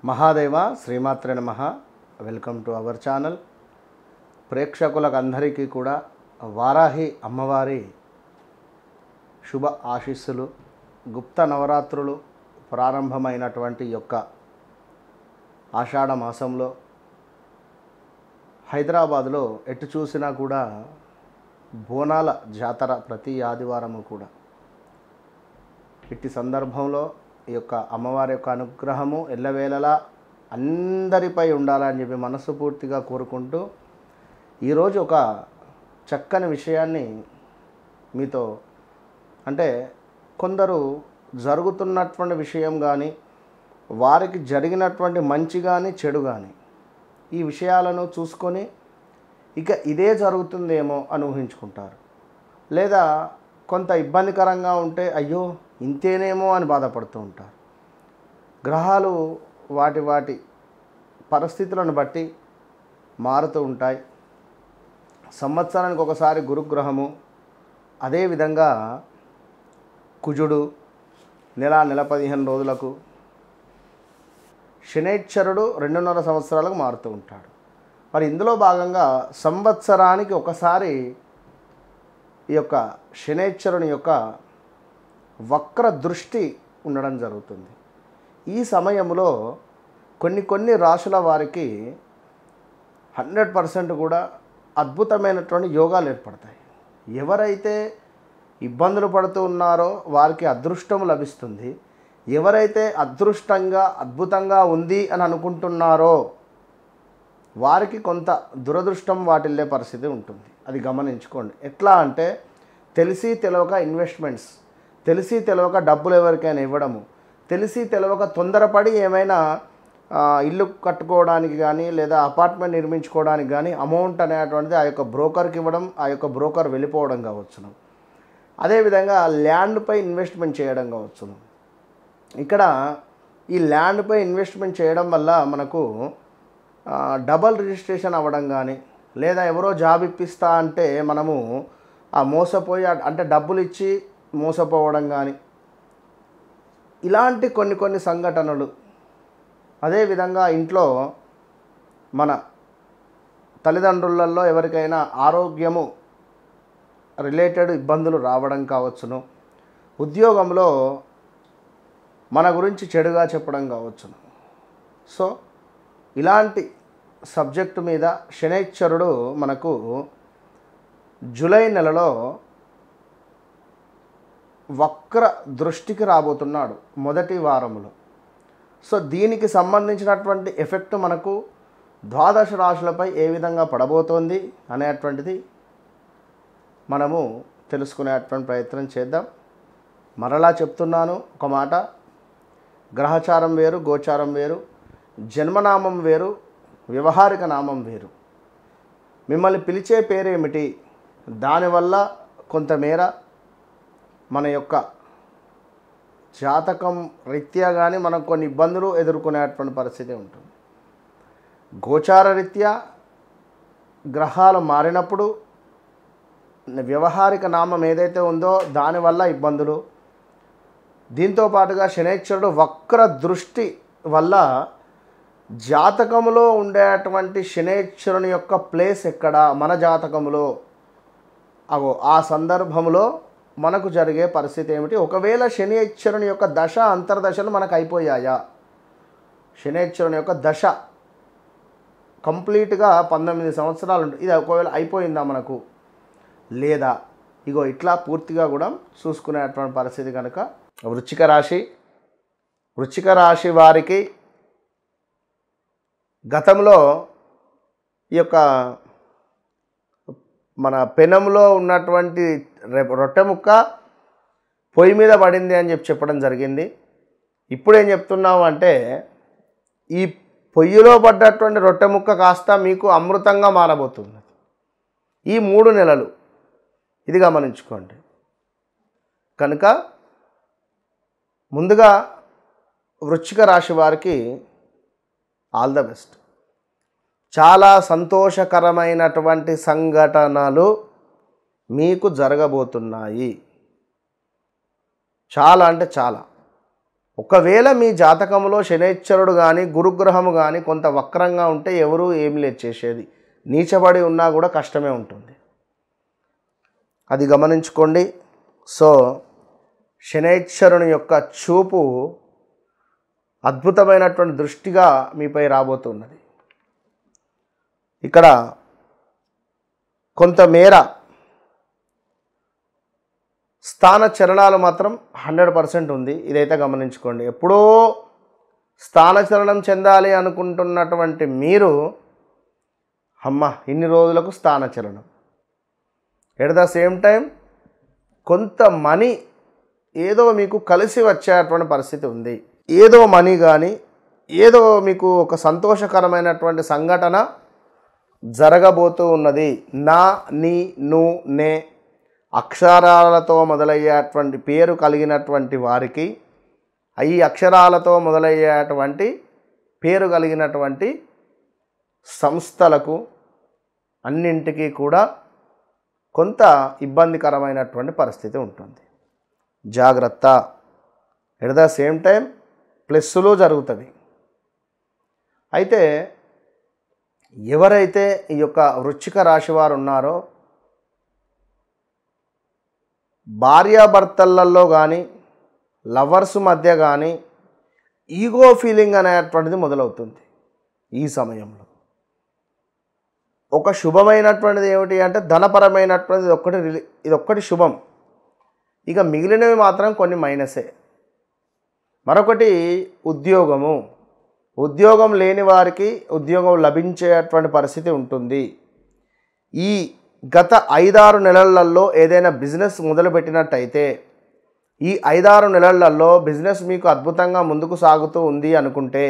మహాదేవ శ్రీమాత్రే నమః. Welcome to our channel. ప్రేక్షకులకు అందరికీ కూడా వారాహి అమ్మవారి శుభ ఆశీస్సులు. గుప్త నవరాత్రులు ప్రారంభమైనటువంటి యొక్క ఆషాఢ మాసంలో హైదరాబాద్లో ఎటు చూసినా కూడా బోనాల జాతర ప్రతి ఆదివారము కూడా. ఇట్టి సందర్భంలో ఈ యొక్క అమ్మవారి యొక్క అనుగ్రహము ఎల్లవేళలా అందరిపై ఉండాలని చెప్పి మనస్ఫూర్తిగా కోరుకుంటూ ఈరోజు ఒక చక్కని విషయాన్ని మీతో, అంటే కొందరు జరుగుతున్నటువంటి విషయం కానీ, వారికి జరిగినటువంటి మంచి కానీ చెడు కానీ, ఈ విషయాలను చూసుకొని ఇక ఇదే జరుగుతుందేమో అని ఊహించుకుంటారు. లేదా కొంత ఇబ్బందికరంగా ఉంటే అయ్యో ఇంతేనేమో అని బాధపడుతూ ఉంటారు. గ్రహాలు వాటి పరిస్థితులను బట్టి మారుతూ ఉంటాయి. సంవత్సరానికి ఒకసారి గురుగ్రహము, అదేవిధంగా కుజుడు నెల 15 రోజులకు, శనైశ్వరుడు 2.5 సంవత్సరాలకు మారుతూ ఉంటాడు. మరి ఇందులో భాగంగా సంవత్సరానికి ఒకసారి ఈ యొక్క శనైశ్వరుని యొక్క వక్ర దృష్టి ఉండడం జరుగుతుంది. ఈ సమయంలో కొన్ని రాశుల వారికి 100% కూడా అద్భుతమైనటువంటి యోగాలు ఏర్పడతాయి. ఎవరైతే ఇబ్బందులు పడుతూ ఉన్నారో వారికి అదృష్టం లభిస్తుంది. ఎవరైతే అద్భుతంగా ఉంది అని అనుకుంటున్నారో వారికి కొంత దురదృష్టం వాటిల్లే పరిస్థితి ఉంటుంది. అది గమనించుకోండి. ఎట్లా అంటే తెలిసి తెలవక ఇన్వెస్ట్మెంట్స్, తెలిసి తెలవక డబ్బులు ఎవరికైనా ఇవ్వడము, తెలిసి తెలవక తొందరపడి ఏమైనా ఇల్లు కట్టుకోవడానికి కానీ లేదా అపార్ట్మెంట్ నిర్మించుకోవడానికి కానీ అమౌంట్ అనేటువంటిది ఆ యొక్క బ్రోకర్కి ఇవ్వడం, ఆ యొక్క బ్రోకర్ వెళ్ళిపోవడం కావచ్చును. అదేవిధంగా ల్యాండ్పై ఇన్వెస్ట్మెంట్ చేయడం కావచ్చును. ఇక్కడ ఈ ల్యాండ్పై ఇన్వెస్ట్మెంట్ చేయడం వల్ల మనకు డబల్ రిజిస్ట్రేషన్ అవ్వడం కానీ, లేదా ఎవరో జాబ్ ఇప్పిస్తా అంటే మనము ఆ మోసపోయి, అంటే డబ్బులు ఇచ్చి మోసపోవడం కానీ, ఇలాంటి కొన్ని సంఘటనలు. అదేవిధంగా ఇంట్లో మన తల్లిదండ్రులలో ఎవరికైనా ఆరోగ్యము రిలేటెడ్ ఇబ్బందులు రావడం కావచ్చును. ఉద్యోగంలో మన గురించి చెడుగా చెప్పడం కావచ్చును. సో ఇలాంటి సబ్జెక్టు మీద శనైశ్వరుడు మనకు జూలై నెలలో వక్ర దృష్టికి రాబోతున్నాడు మొదటి వారంలో. సో దీనికి సంబంధించినటువంటి ఎఫెక్ట్ మనకు 12 రాశులపై ఏ విధంగా పడబోతోంది అనేటువంటిది మనము తెలుసుకునేటువంటి ప్రయత్నం చేద్దాం. మరలా చెప్తున్నాను ఒక మాట, గ్రహచారం వేరు, గోచారం వేరు, జన్మనామం వేరు, వ్యవహారిక నామం వేరు. మిమ్మల్ని పిలిచే పేరేమిటి, దానివల్ల కొంతమేర మన యొక్క జాతకం రీత్యా కానీ మనం కొన్ని ఇబ్బందులు ఎదుర్కొనేటువంటి పరిస్థితి ఉంటుంది. గోచార రీత్యా గ్రహాలు మారినప్పుడు వ్యవహారిక నామం ఏదైతే ఉందో దానివల్ల ఇబ్బందులు. దీంతో పాటుగా శనైశ్వరుడు వక్ర దృష్టి వల్ల జాతకములో ఉండేటువంటి శనైశ్వరుని యొక్క ప్లేస్ ఎక్కడ మన జాతకములో, ఆ సందర్భంలో మనకు జరిగే పరిస్థితి ఏమిటి. ఒకవేళ శనైశ్వరుని యొక్క దశ అంతర్దశలు మనకు అయిపోయాయా, శనైశ్వరుని యొక్క దశ కంప్లీట్గా 19 సంవత్సరాలు ఉంటుంది, ఇది ఒకవేళ అయిపోయిందా మనకు, లేదా ఇగో ఇట్లా పూర్తిగా కూడా చూసుకునేటువంటి పరిస్థితి కనుక వృశ్చిక రాశి వారికి గతంలో ఈ యొక్క మన పెనంలో ఉన్నటువంటి రొట్టె ముక్క పొయ్యి మీద పడింది అని చెప్పడం జరిగింది. ఇప్పుడు ఏం చెప్తున్నాము అంటే ఈ పొయ్యిలో పడ్డటువంటి రొట్టె ముక్క కాస్త మీకు అమృతంగా మారబోతుంది ఈ 3 నెలలు. ఇది గమనించుకోండి. కనుక ముందుగా వృశ్చిక రాశి వారికి ఆల్ ద బెస్ట్. చాలా సంతోషకరమైనటువంటి సంఘటనలు మీకు జరగబోతున్నాయి. చాలా అంటే చాలా. ఒకవేళ మీ జాతకంలో శనైశ్వరుడు కానీ గురుగ్రహము కానీ కొంత వక్రంగా ఉంటే ఎవరు ఏం లేదు చేసేది, నీచబడి ఉన్నా కూడా కష్టమే ఉంటుంది, అది గమనించుకోండి. సో శనైశ్వరుని యొక్క చూపు అద్భుతమైనటువంటి దృష్టిగా మీపై రాబోతున్నది. ఇక్కడ కొంతమేర స్థాన చలనాలు మాత్రం 100% ఉంది, ఇదైతే గమనించుకోండి. ఎప్పుడో స్థానచలనం చెందాలి అనుకుంటున్నటువంటి మీరు ఇన్ని రోజులకు స్థానచలనం, ఎట్ ద సేమ్ టైం కొంత మనీ ఏదో మీకు కలిసి వచ్చేటువంటి పరిస్థితి ఉంది. ఏదో మనీ కానీ ఏదో మీకు ఒక సంతోషకరమైనటువంటి సంఘటన జరగబోతూ ఉన్నది. నా, నీ, ను, నే అక్షరాలతో మొదలయ్యేటువంటి పేరు కలిగినటువంటి వారికి, ఈ అక్షరాలతో మొదలయ్యేటువంటి పేరు కలిగినటువంటి సంస్థలకు అన్నింటికీ కూడా కొంత ఇబ్బందికరమైనటువంటి పరిస్థితి ఉంటుంది. జాగ్రత్త. ఎట్ ద సేమ్ టైం ప్లస్సులు జరుగుతుంది. అయితే ఎవరైతే ఈ యొక్క వృశ్చిక రాశి వారు ఉన్నారో భార్యాభర్తలలో కానీ లవర్స్ మధ్య కానీ ఈగో ఫీలింగ్ అనేటువంటిది మొదలవుతుంది. ఈ సమయంలో ఒక శుభమైనటువంటిది ఏమిటి అంటే ధనపరమైనటువంటిది ఇదొక్కటి శుభం. ఇక మిగిలినవి మాత్రం కొన్ని మైనసే. మరొకటి ఉద్యోగం లేని వారికి ఉద్యోగం లభించేటువంటి పరిస్థితి ఉంటుంది. ఈ గత 5-6 నెలలలో ఏదైనా బిజినెస్ మొదలుపెట్టినట్టయితే ఈ 5-6 నెలలలో బిజినెస్ మీకు అద్భుతంగా ముందుకు సాగుతూ ఉంది అనుకుంటే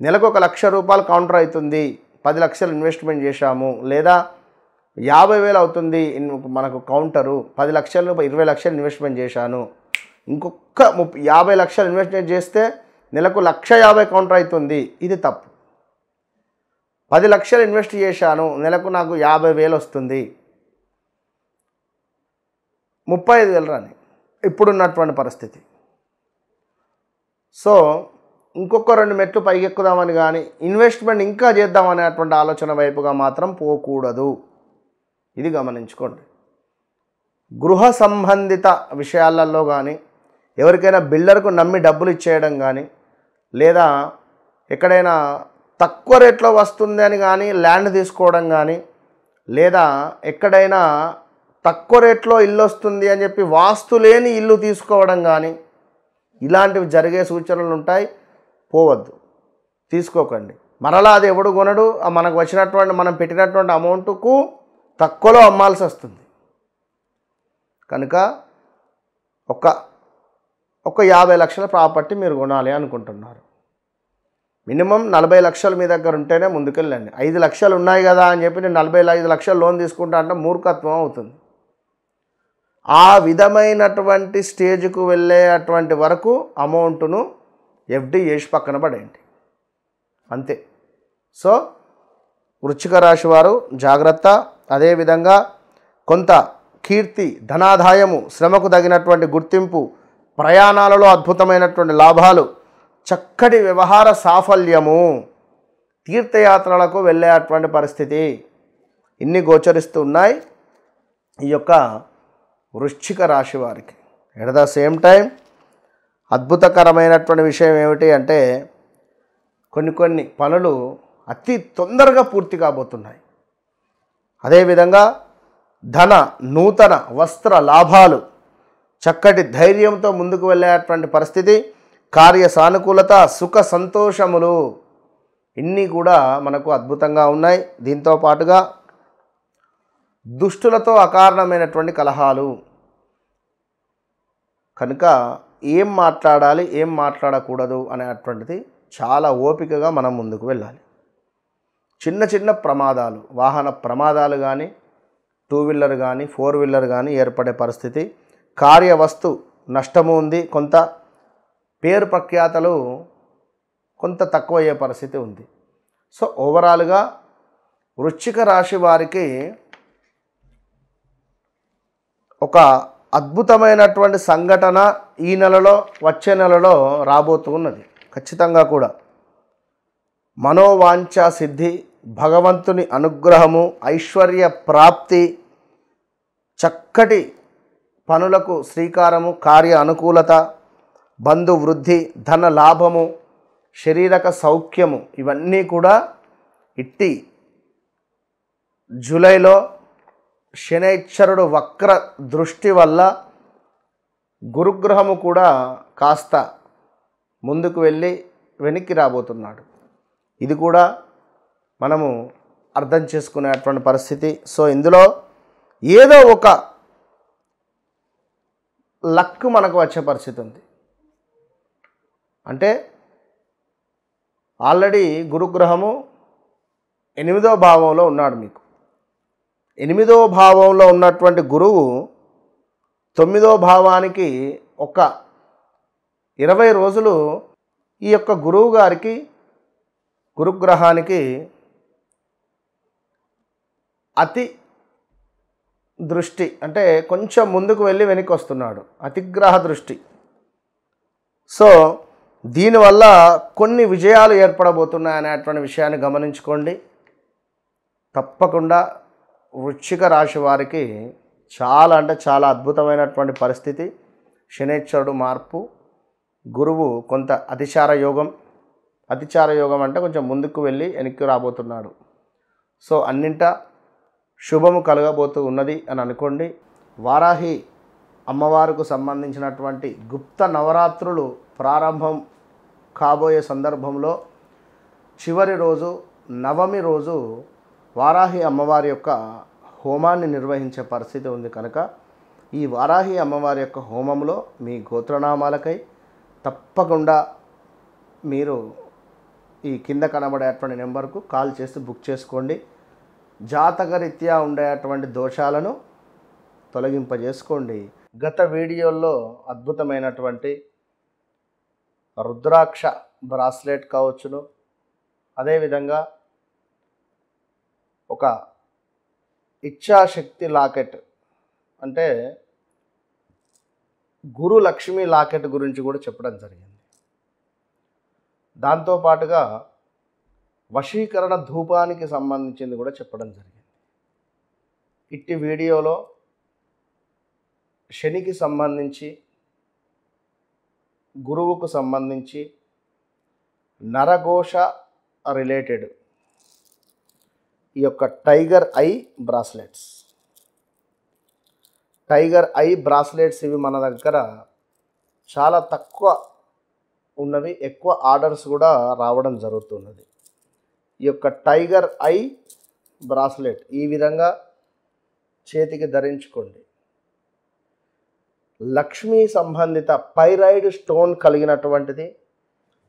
నెలకు 1 లక్ష రూపాయలు కౌంటర్ అవుతుంది, 10 లక్షలు ఇన్వెస్ట్మెంట్ చేశాము, లేదా 50,000 అవుతుంది మనకు కౌంటరు, 10 లక్షలు 20 లక్షలు ఇన్వెస్ట్మెంట్ చేశాను, ఇంకొక 50 లక్షలు ఇన్వెస్ట్మెంట్ చేస్తే నెలకు 1,50,000 కౌంటర్ అవుతుంది. ఇది తప్పు. 10 లక్షలు ఇన్వెస్ట్ చేశాను, నెలకు నాకు 50,000 వస్తుంది, 35,000 రాని ఇప్పుడున్నటువంటి పరిస్థితి. సో ఇంకొక 2 మెట్లు పైకెక్కుదామని కానీ ఇన్వెస్ట్మెంట్ ఇంకా చేద్దామనేటువంటి ఆలోచన వైపుగా మాత్రం పోకూడదు. ఇది గమనించుకోండి. గృహ సంబంధిత విషయాలలో కానీ ఎవరికైనా బిల్డర్కు నమ్మి డబ్బులు ఇచ్చేయడం కానీ, లేదా ఎక్కడైనా తక్కువ రేట్లో వస్తుంది అని కానీ ల్యాండ్ తీసుకోవడం కానీ, లేదా ఎక్కడైనా తక్కువ రేట్లో ఇల్లు వస్తుంది అని చెప్పి వాస్తు లేని ఇల్లు తీసుకోవడం కానీ ఇలాంటివి జరిగే సూచనలు ఉంటాయి. పోవద్దు, తీసుకోకండి. మరలా అది ఎవడు కొనడు, మనకు వచ్చినటువంటి మనం పెట్టినటువంటి అమౌంట్కు తక్కువలో అమ్మాల్సి వస్తుంది. కనుక ఒక 50 లక్షల ప్రాపర్టీ మీరు కొనాలి అనుకుంటున్నారు, మినిమం 40 లక్షలు మీ దగ్గర ఉంటేనే ముందుకెళ్ళండి. 5 లక్షలు ఉన్నాయి కదా అని చెప్పి నేను 45 లక్షలు లోన్ తీసుకుంటా అంటే మూర్ఖత్వం అవుతుంది. ఆ విధమైనటువంటి స్టేజ్కు వెళ్ళేటువంటి వరకు అమౌంట్ను ఎఫ్డి చేసి పక్కన పడేయండి, అంతే. సో వృశ్చిక రాశి వారు జాగ్రత్త. అదేవిధంగా కొంత కీర్తి, ధనాదాయము, శ్రమకు తగినటువంటి గుర్తింపు, ప్రయాణాలలో అద్భుతమైనటువంటి లాభాలు, చక్కటి వ్యవహార సాఫల్యము, తీర్థయాత్రలకు వెళ్ళేటువంటి పరిస్థితి ఇన్ని గోచరిస్తూ ఉన్నాయి ఈ యొక్క వృశ్చిక రాశి వారికి. ఎట్ ద సేమ్ టైం అద్భుతకరమైనటువంటి విషయం ఏమిటి అంటే కొన్ని పనులు అతి తొందరగా పూర్తి కాబోతున్నాయి. అదేవిధంగా నూతన వస్త్ర లాభాలు, చక్కటి ధైర్యంతో ముందుకు వెళ్ళేటువంటి పరిస్థితి, కార్య సానుకూలత, సుఖ సంతోషములు ఇన్ని కూడా మనకు అద్భుతంగా ఉన్నాయి. దీంతో పాటుగా దుష్టులతో అకారణమైనటువంటి కలహాలు, కనుక ఏం మాట్లాడాలి ఏం మాట్లాడకూడదు అనేటువంటిది చాలా ఓపికగా మనం ముందుకు వెళ్ళాలి. చిన్న ప్రమాదాలు, వాహన ప్రమాదాలు కానీ, 2 వీలర్ కానీ 4 వీలర్ కానీ ఏర్పడే పరిస్థితి, కార్యవస్తు నష్టము ఉంది, కొంత పేరు ప్రఖ్యాతలు కొంత తక్కువ అయ్యే పరిస్థితి ఉంది. సో ఓవరాల్గా వృశ్చిక రాశి వారికి ఒక అద్భుతమైనటువంటి సంఘటన ఈ నెలలో, వచ్చే నెలలో రాబోతూ ఉన్నది. ఖచ్చితంగా కూడా మనోవాంఛ సిద్ధి, భగవంతుని అనుగ్రహము, ఐశ్వర్య ప్రాప్తి, చక్కటి పనులకు శ్రీకారము, కార్య అనుకూలత, బంధు వృద్ధి, ధన లాభము, శరీరక సౌఖ్యము, ఇవన్నీ కూడా ఇట్టి జూలైలో శనైశ్వరుడు వక్ర దృష్టి వల్ల గురుగ్రహము కూడా కాస్త ముందుకు వెళ్ళి వెనక్కి రాబోతున్నాడు. ఇది కూడా మనము అర్థం చేసుకునేటువంటి పరిస్థితి. సో ఇందులో ఏదో ఒక లక్ మనకు వచ్చే పరిస్థితి ఉంది. అంటే ఆల్రెడీ గురుగ్రహము 8వ భావంలో ఉన్నాడు. మీకు 8వ భావంలో ఉన్నటువంటి గురువు 9వ భావానికి ఒక 20 రోజులు ఈ యొక్క గురువు గారికి, గురుగ్రహానికి అతి దృష్టి, అంటే కొంచెం ముందుకు వెళ్ళి వెనక్కి వస్తున్నాడు, అతిగ్రహ దృష్టి. సో దీనివల్ల కొన్ని విజయాలు ఏర్పడబోతున్నాయి అనేటువంటి విషయాన్ని గమనించుకోండి. తప్పకుండా వృశ్చిక రాశి వారికి చాలా అంటే చాలా అద్భుతమైనటువంటి పరిస్థితి. శనైశ్వరుడు మార్పు, గురువు కొంత అతిచార యోగం. అతిచార యోగం అంటే కొంచెం ముందుకు వెళ్ళి వెనక్కి రాబోతున్నాడు. సో అన్నింటా శుభము కలగబోతూ ఉన్నది అని అనుకోండి. వారాహి అమ్మవారికి సంబంధించినటువంటి గుప్త నవరాత్రులు ప్రారంభం కాబోయే సందర్భంలో చివరి రోజు, నవమి రోజు వారాహి అమ్మవారి యొక్క హోమాన్ని నిర్వహించే పరిస్థితి ఉంది. కనుక ఈ వారాహి అమ్మవారి యొక్క హోమంలో మీ గోత్రనామాలకై తప్పకుండా మీరు ఈ కింద కనబడేటువంటి నెంబర్కు కాల్ చేసి బుక్ చేసుకోండి. జాతకరీత్యా ఉండేటువంటి దోషాలను తొలగింపజేసుకోండి. గత వీడియోల్లో అద్భుతమైనటువంటి రుద్రాక్ష బ్రాస్లెట్ కావచ్చును, అదేవిధంగా ఒక ఇచ్ఛాశక్తి లాకెట్, అంటే గురు లక్ష్మీ లాకెట్ గురించి కూడా చెప్పడం జరిగింది. దాంతోపాటుగా వశీకరణ ధూపానికి సంబంధించింది కూడా చెప్పడం జరిగింది. ఇట్టి వీడియోలో శనికి సంబంధించి, గురువుకు సంబంధించి, నరఘోష రిలేటెడ్ ఈ యొక్క టైగర్ ఐ బ్రాస్లెట్స్, ఇవి మన దగ్గర చాలా తక్కువ ఉన్నవి, ఎక్కువ ఆర్డర్స్ కూడా రావడం జరుగుతున్నది. ఈ యొక్క టైగర్ ఐ బ్రాస్లెట్ ఈ విధంగా చేతికి ధరించుకోండి. లక్ష్మీ సంబంధిత పైరైడ్ స్టోన్ కలిగినటువంటిది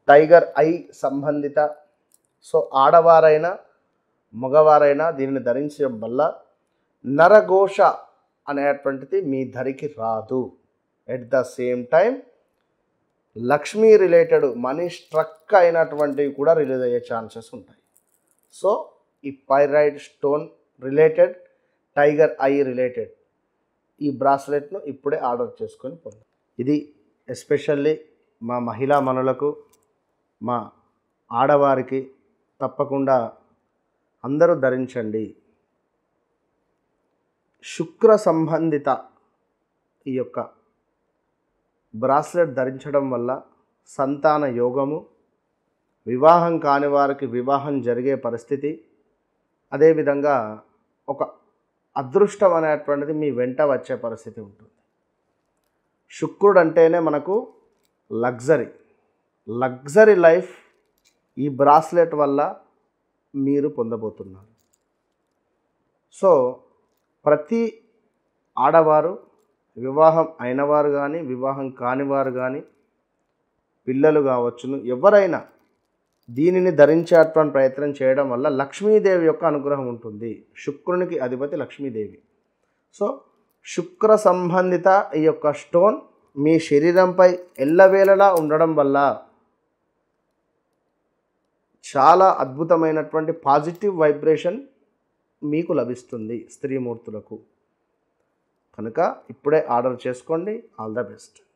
టైగర్ ఐ సంబంధిత. సో ఆడవారైనా మగవారైనా దీనిని ధరించడం వల్ల నరఘోష అనేటువంటిది మీ ధరికి రాదు. At the same time Lakshmi related money స్ట్రక్ అయినటువంటివి కూడా రిలీజ్ అయ్యే ఛాన్సెస్ ఉంటాయి. సో ఈ pyrite stone related, tiger eye related ఈ బ్రాస్లెట్ను ఇప్పుడే ఆర్డర్ చేసుకొని పొందండి. ఇది ఎస్పెషల్లీ మా మహిళా మనులకు, మా ఆడవారికి తప్పకుండా అందరూ ధరించండి. శుక్ర సంబంధిత ఈ యొక్క బ్రాస్లెట్ ధరించడం వల్ల సంతాన యోగము, వివాహం కాని వారికి వివాహం జరిగే పరిస్థితి, అదేవిధంగా ఒక అదృష్టం అనేటువంటిది మీ వెంట వచ్చే పరిస్థితి ఉంటుంది. శుక్రుడు అంటేనే మనకు లగ్జరీ లైఫ్ ఈ బ్రాస్లెట్ వల్ల మీరు పొందబోతున్నారు. సో ప్రతి ఆడవారు, వివాహం అయినవారు కానీ, వివాహం కానివారు కానీ, పిల్లలు కావచ్చును, ఎవరైనా దీనిని ధరించేటువంటి ప్రయత్నం చేయడం వల్ల లక్ష్మీదేవి యొక్క అనుగ్రహం ఉంటుంది. శుక్రునికి అధిపతి లక్ష్మీదేవి. సో శుక్ర సంబంధిత ఈ యొక్క స్టోన్ మీ శరీరంపై ఎల్లవేళలా ఉండడం వల్ల చాలా అద్భుతమైనటువంటి పాజిటివ్ వైబ్రేషన్ మీకు లభిస్తుంది. స్త్రీమూర్తులకు కనుక ఇప్పుడే ఆర్డర్ చేసుకోండి. All the best.